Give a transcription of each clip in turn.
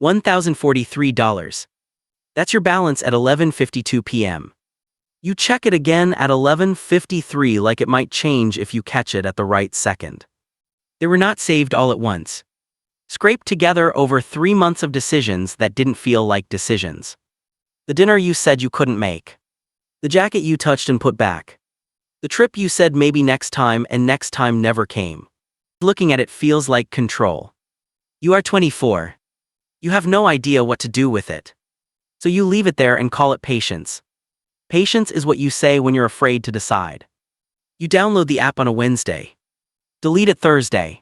$1,043. That's your balance at 11:52 p.m. You check it again at 11:53 like it might change if you catch it at the right second. They were not saved all at once. Scraped together over 3 months of decisions that didn't feel like decisions. The dinner you said you couldn't make. The jacket you touched and put back. The trip you said maybe next time and next time never came. Looking at it feels like control. You are 24. You have no idea what to do with it. So you leave it there and call it patience. Patience is what you say when you're afraid to decide. You download the app on a Wednesday. Delete it Thursday.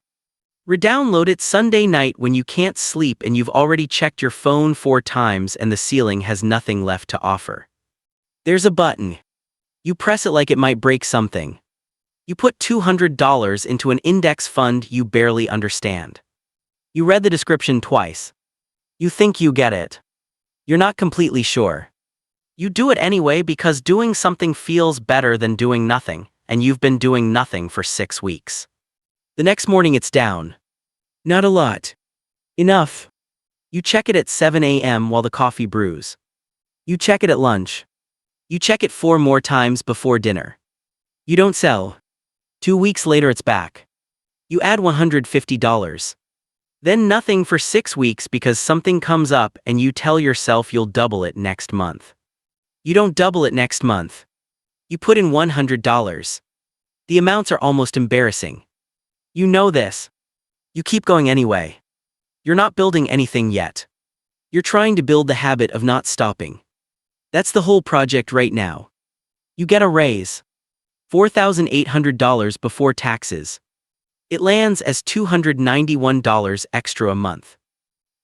Re-download it Sunday night when you can't sleep and you've already checked your phone 4 times and the ceiling has nothing left to offer. There's a button. You press it like it might break something. You put $200 into an index fund you barely understand. You read the description twice. You think you get it. You're not completely sure. You do it anyway because doing something feels better than doing nothing, and you've been doing nothing for 6 weeks. The next morning it's down. Not a lot. Enough. You check it at 7 a.m. while the coffee brews. You check it at lunch. You check it 4 more times before dinner. You don't sell. 2 weeks later it's back. You add $150. Then nothing for 6 weeks because something comes up and you tell yourself you'll double it next month. You don't double it next month. You put in $100. The amounts are almost embarrassing. You know this. You keep going anyway. You're not building anything yet. You're trying to build the habit of not stopping. That's the whole project right now. You get a raise. $4,800 before taxes. It lands as $291 extra a month.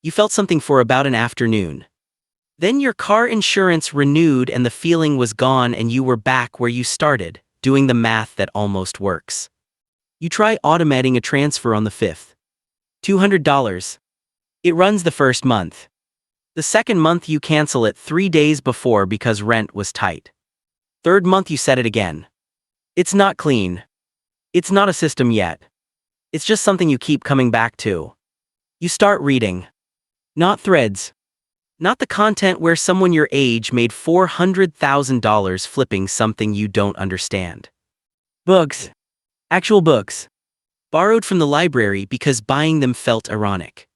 You felt something for about an afternoon. Then your car insurance renewed and the feeling was gone and you were back where you started, doing the math that almost works. You try automating a transfer on the 5th. $200. It runs the first month. The second month you cancel it 3 days before because rent was tight. Third month you set it again. It's not clean. It's not a system yet. It's just something you keep coming back to. You start reading. Not threads. Not the content where someone your age made $400,000 flipping something you don't understand. Books. Actual books. Borrowed from the library because buying them felt ironic.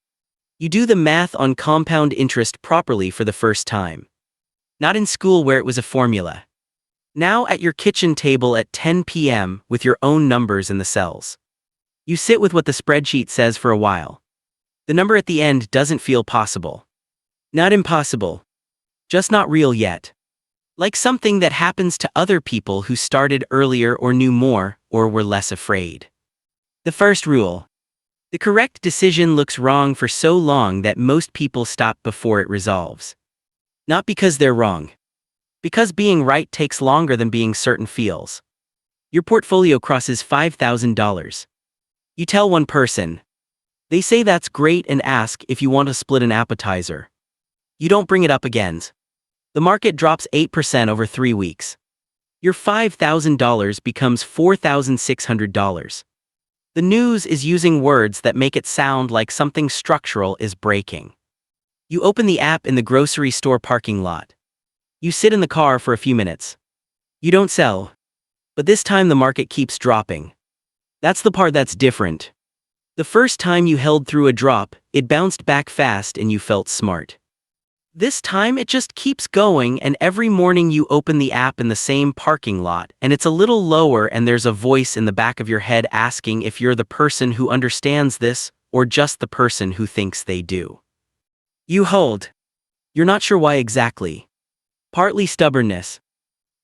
You do the math on compound interest properly for the first time. Not in school where it was a formula. Now at your kitchen table at 10 p.m. with your own numbers in the cells. You sit with what the spreadsheet says for a while. The number at the end doesn't feel possible. Not impossible. Just not real yet. Like something that happens to other people who started earlier or knew more or were less afraid. The first rule. The correct decision looks wrong for so long that most people stop before it resolves. Not because they're wrong. Because being right takes longer than being certain feels. Your portfolio crosses $5,000. You tell one person. They say that's great and ask if you want to split an appetizer. You don't bring it up again. The market drops 8% over 3 weeks. Your $5,000 becomes $4,600. The news is using words that make it sound like something structural is breaking. You open the app in the grocery store parking lot. You sit in the car for a few minutes. You don't sell. But this time the market keeps dropping. That's the part that's different. The first time you held through a drop, it bounced back fast and you felt smart. This time it just keeps going and every morning you open the app in the same parking lot and it's a little lower and there's a voice in the back of your head asking if you're the person who understands this or just the person who thinks they do. You hold. You're not sure why exactly. Partly stubbornness.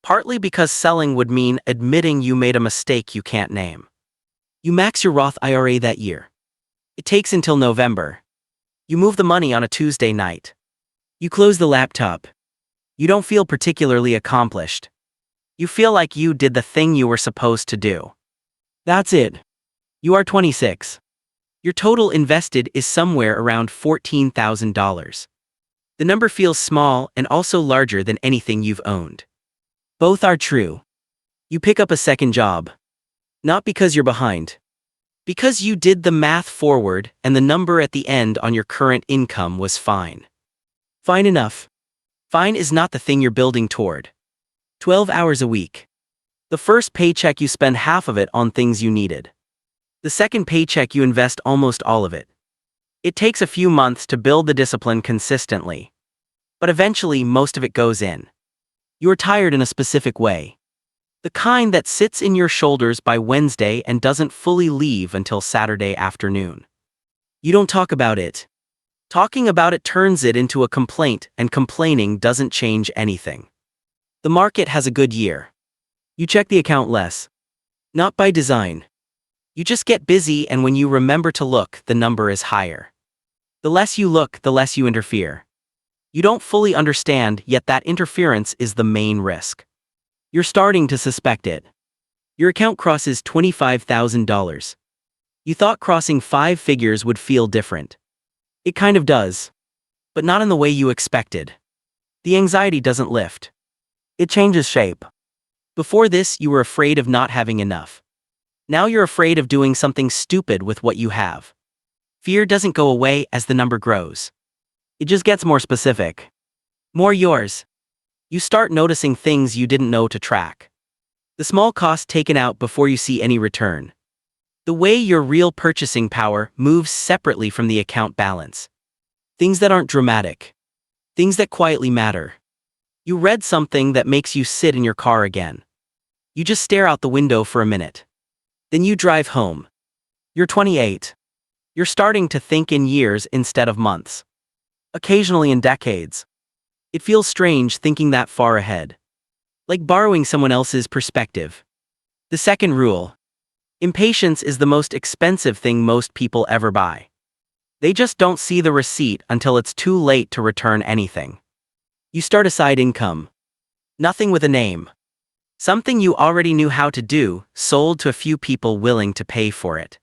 Partly because selling would mean admitting you made a mistake you can't name. You max your Roth IRA that year. It takes until November. You move the money on a Tuesday night. You close the laptop. You don't feel particularly accomplished. You feel like you did the thing you were supposed to do. That's it. You are 26. Your total invested is somewhere around $14,000. The number feels small and also larger than anything you've owned. Both are true. You pick up a second job. Not because you're behind. Because you did the math forward and the number at the end on your current income was fine. Fine enough. Fine is not the thing you're building toward. 12 hours a week. The first paycheck you spend half of it on things you needed. The second paycheck you invest almost all of it. It takes a few months to build the discipline consistently. But eventually most of it goes in. You're tired in a specific way. The kind that sits in your shoulders by Wednesday and doesn't fully leave until Saturday afternoon. You don't talk about it. Talking about it turns it into a complaint, and complaining doesn't change anything. The market has a good year. You check the account less. Not by design. You just get busy, and when you remember to look, the number is higher. The less you look, the less you interfere. You don't fully understand, yet that interference is the main risk. You're starting to suspect it. Your account crosses $25,000. You thought crossing 5 figures would feel different. It kind of does. But not in the way you expected. The anxiety doesn't lift. It changes shape. Before this, you were afraid of not having enough. Now you're afraid of doing something stupid with what you have. Fear doesn't go away as the number grows. It just gets more specific. More yours. You start noticing things you didn't know to track. The small cost taken out before you see any return. The way your real purchasing power moves separately from the account balance. Things that aren't dramatic. Things that quietly matter. You read something that makes you sit in your car again. You just stare out the window for a minute. Then you drive home. You're 28. You're starting to think in years instead of months. Occasionally in decades. It feels strange thinking that far ahead. Like borrowing someone else's perspective. The second rule. Impatience is the most expensive thing most people ever buy. They just don't see the receipt until it's too late to return anything. You start a side income. Nothing with a name. Something you already knew how to do, sold to a few people willing to pay for it.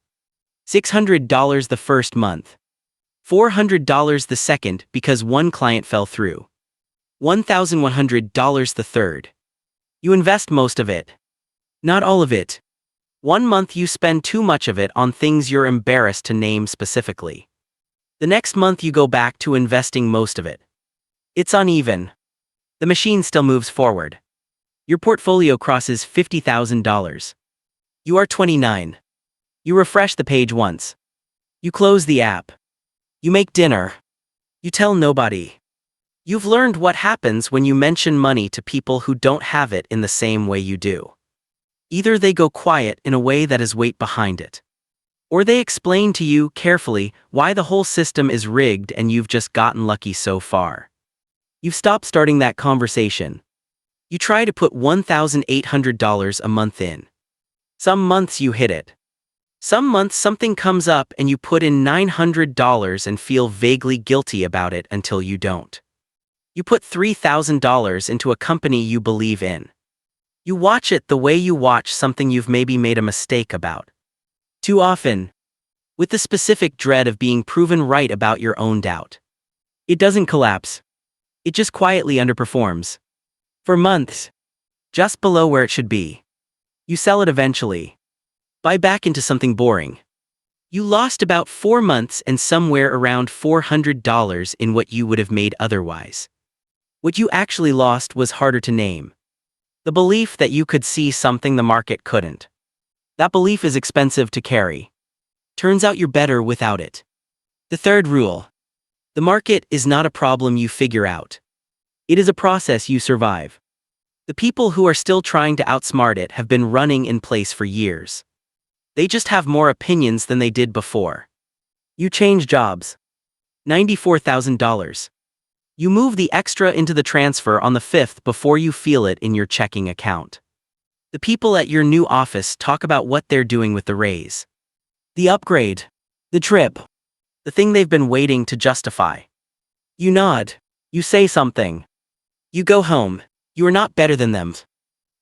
$600 the first month. $400 the second because one client fell through. $1,100 the third. You invest most of it. Not all of it. 1 month you spend too much of it on things you're embarrassed to name specifically. The next month you go back to investing most of it. It's uneven. The machine still moves forward. Your portfolio crosses $50,000. You are 29. You refresh the page once. You close the app. You make dinner. You tell nobody. You've learned what happens when you mention money to people who don't have it in the same way you do. Either they go quiet in a way that has weight behind it. Or they explain to you carefully why the whole system is rigged and you've just gotten lucky so far. You've stopped starting that conversation. You try to put $1,800 a month in. Some months you hit it. Some months something comes up and you put in $900 and feel vaguely guilty about it until you don't. You put $3,000 into a company you believe in. You watch it the way you watch something you've maybe made a mistake about. Too often. With the specific dread of being proven right about your own doubt. It doesn't collapse. It just quietly underperforms. For months. Just below where it should be. You sell it eventually. Buy back into something boring. You lost about 4 months and somewhere around $400 in what you would have made otherwise. What you actually lost was harder to name. The belief that you could see something the market couldn't. That belief is expensive to carry. Turns out you're better without it. The third rule. The market is not a problem you figure out. It is a process you survive. The people who are still trying to outsmart it have been running in place for years. They just have more opinions than they did before. You change jobs. $94,000. You move the extra into the transfer on the 5th before you feel it in your checking account. The people at your new office talk about what they're doing with the raise. The upgrade. The trip. The thing they've been waiting to justify. You nod. You say something. You go home. You are not better than them.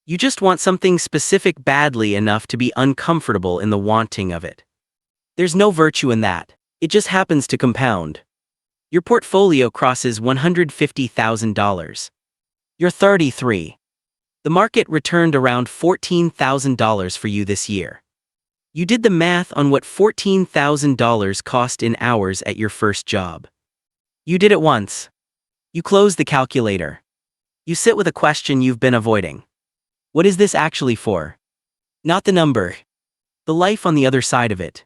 You just want something specific badly enough to be uncomfortable in the wanting of it. There's no virtue in that. It just happens to compound. Your portfolio crosses $150,000. You're 33. The market returned around $14,000 for you this year. You did the math on what $14,000 cost in hours at your first job. You did it once. You close the calculator. You sit with a question you've been avoiding. What is this actually for? Not the number. The life on the other side of it.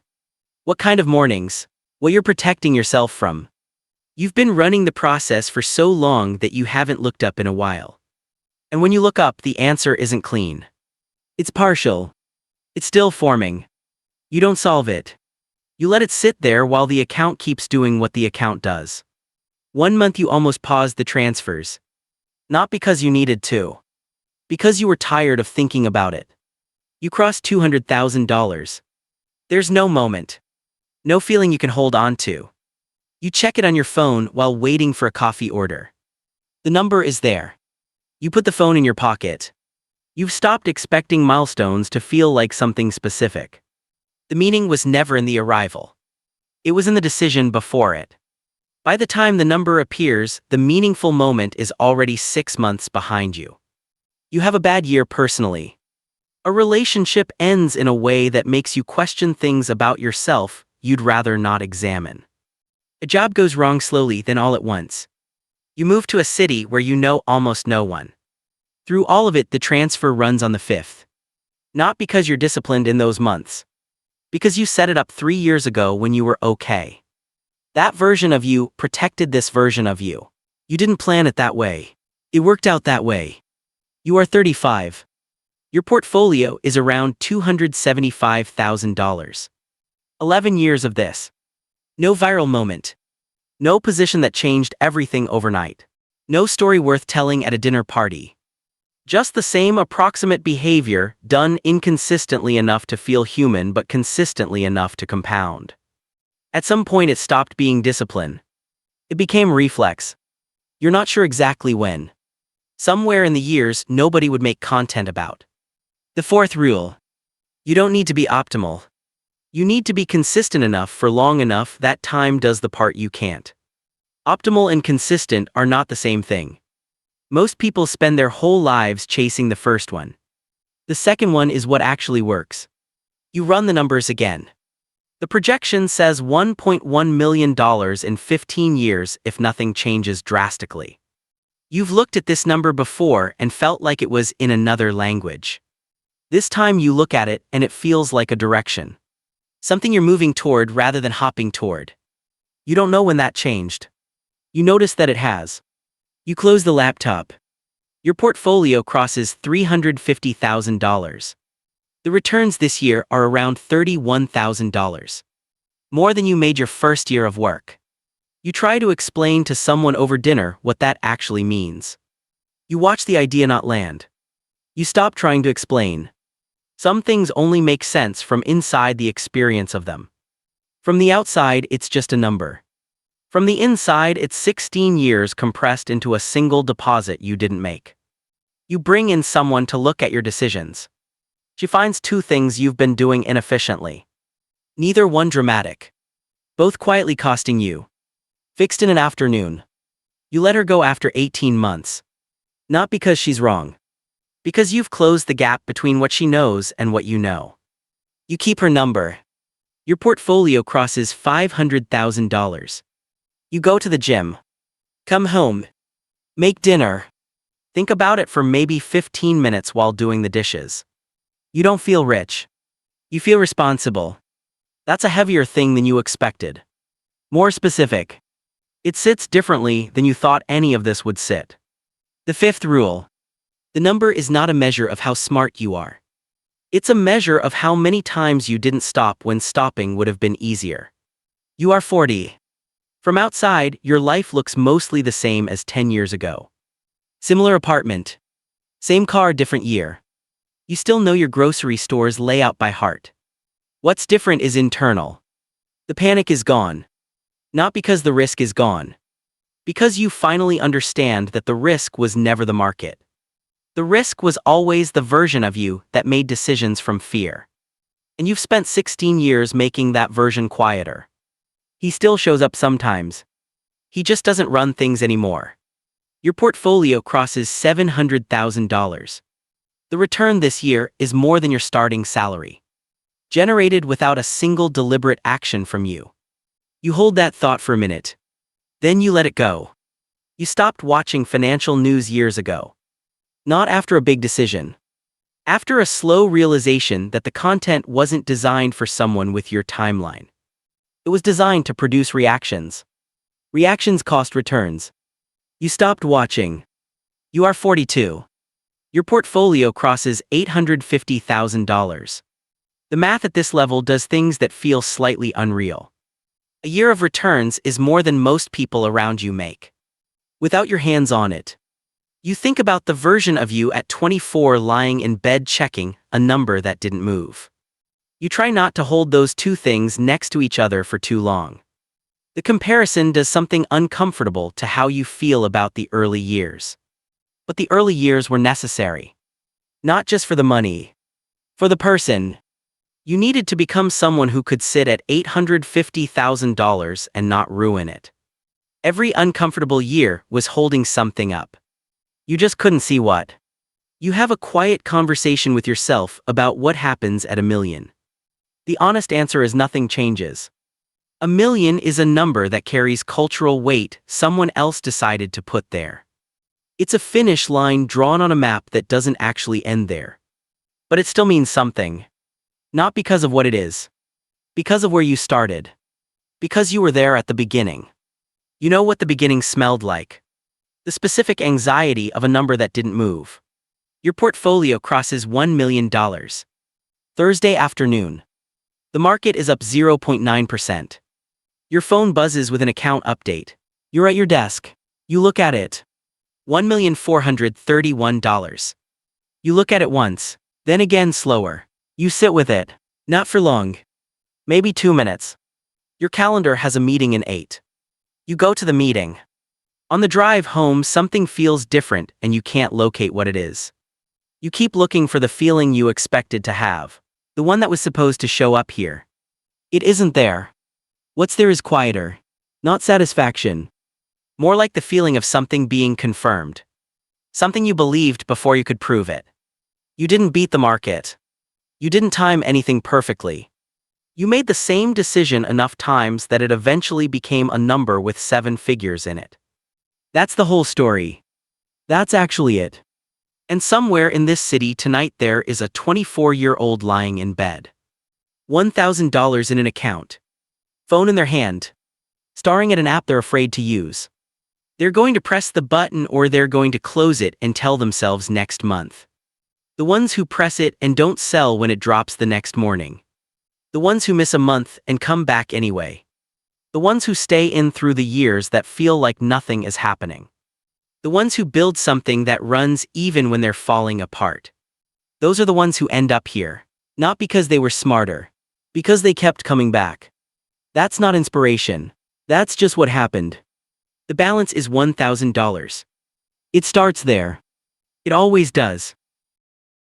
What kind of mornings? What you're protecting yourself from. You've been running the process for so long that you haven't looked up in a while. And when you look up, the answer isn't clean. It's partial. It's still forming. You don't solve it. You let it sit there while the account keeps doing what the account does. 1 month you almost paused the transfers. Not because you needed to. Because you were tired of thinking about it. You crossed $200,000. There's no moment. No feeling you can hold on to. You check it on your phone while waiting for a coffee order. The number is there. You put the phone in your pocket. You've stopped expecting milestones to feel like something specific. The meaning was never in the arrival. It was in the decision before it. By the time the number appears, the meaningful moment is already 6 months behind you. You have a bad year personally. A relationship ends in a way that makes you question things about yourself you'd rather not examine. A job goes wrong slowly, then all at once. You move to a city where you know almost no one. Through all of it, the transfer runs on the 5th. Not because you're disciplined in those months. Because you set it up 3 years ago when you were okay. That version of you protected this version of you. You didn't plan it that way. It worked out that way. You are 35. Your portfolio is around $275,000. 11 years of this. No viral moment. No position that changed everything overnight. No story worth telling at a dinner party. Just the same approximate behavior done inconsistently enough to feel human but consistently enough to compound. At some point it stopped being discipline. It became reflex. You're not sure exactly when. Somewhere in the years nobody would make content about. The 4th rule. You don't need to be optimal. You need to be consistent enough for long enough that time does the part you can't. Optimal and consistent are not the same thing. Most people spend their whole lives chasing the first one. The second one is what actually works. You run the numbers again. The projection says $1.1 million in 15 years if nothing changes drastically. You've looked at this number before and felt like it was in another language. This time you look at it and it feels like a direction. Something you're moving toward rather than hopping toward. You don't know when that changed. You notice that it has. You close the laptop. Your portfolio crosses $350,000. The returns this year are around $31,000. More than you made your first year of work. You try to explain to someone over dinner what that actually means. You watch the idea not land. You stop trying to explain. Some things only make sense from inside the experience of them. From the outside, it's just a number. From the inside, it's 16 years compressed into a single deposit you didn't make. You bring in someone to look at your decisions. She finds 2 things you've been doing inefficiently. Neither one dramatic. Both quietly costing you. Fixed in an afternoon. You let her go after 18 months. Not because she's wrong. Because you've closed the gap between what she knows and what you know. You keep her number. Your portfolio crosses $500,000. You go to the gym. Come home. Make dinner. Think about it for maybe 15 minutes while doing the dishes. You don't feel rich. You feel responsible. That's a heavier thing than you expected. More specific. It sits differently than you thought any of this would sit. The 5th rule. The number is not a measure of how smart you are. It's a measure of how many times you didn't stop when stopping would have been easier. You are 40. From outside, your life looks mostly the same as 10 years ago. Similar apartment. Same car, different year. You still know your grocery store's layout by heart. What's different is internal. The panic is gone. Not because the risk is gone. Because you finally understand that the risk was never the market. The risk was always the version of you that made decisions from fear. And you've spent 16 years making that version quieter. He still shows up sometimes. He just doesn't run things anymore. Your portfolio crosses $700,000. The return this year is more than your starting salary. generated without a single deliberate action from you. You hold that thought for a minute. Then you let it go. You stopped watching financial news years ago. Not after a big decision. After a slow realization that the content wasn't designed for someone with your timeline. It was designed to produce reactions. Reactions cost returns. You stopped watching. You are 42. Your portfolio crosses $850,000. The math at this level does things that feel slightly unreal. A year of returns is more than most people around you make. Without your hands on it. You think about the version of you at 24 lying in bed checking a number that didn't move. You try not to hold those two things next to each other for too long. The comparison does something uncomfortable to how you feel about the early years. But the early years were necessary. Not just for the money. For the person. You needed to become someone who could sit at $850,000 and not ruin it. Every uncomfortable year was holding something up. You just couldn't see what. You have a quiet conversation with yourself about what happens at $1 million. The honest answer is nothing changes. $1 million is a number that carries cultural weight someone else decided to put there. It's a finish line drawn on a map that doesn't actually end there. But it still means something. Not because of what it is. Because of where you started. Because you were there at the beginning. You know what the beginning smelled like. The specific anxiety of a number that didn't move. Your portfolio crosses $1 million. Thursday afternoon. The market is up 0.9%. Your phone buzzes with an account update. You're at your desk. You look at it. $1,431. You look at it once, then again slower. You sit with it. Not for long. Maybe 2 minutes. Your calendar has a meeting in 8. You go to the meeting. On the drive home, something feels different and you can't locate what it is. You keep looking for the feeling you expected to have. The one that was supposed to show up here. It isn't there. What's there is quieter. Not satisfaction. More like the feeling of something being confirmed. Something you believed before you could prove it. You didn't beat the market. You didn't time anything perfectly. You made the same decision enough times that it eventually became a number with 7 figures in it. That's the whole story. That's actually it. And somewhere in this city tonight there is a 24-year-old lying in bed. $1,000 in an account. Phone in their hand. Staring at an app they're afraid to use. They're going to press the button or they're going to close it and tell themselves next month. The ones who press it and don't sell when it drops the next morning. The ones who miss a month and come back anyway. The ones who stay in through the years that feel like nothing is happening. The ones who build something that runs even when they're falling apart. Those are the ones who end up here. Not because they were smarter. Because they kept coming back. That's not inspiration. That's just what happened. The balance is $1,000. It starts there. It always does.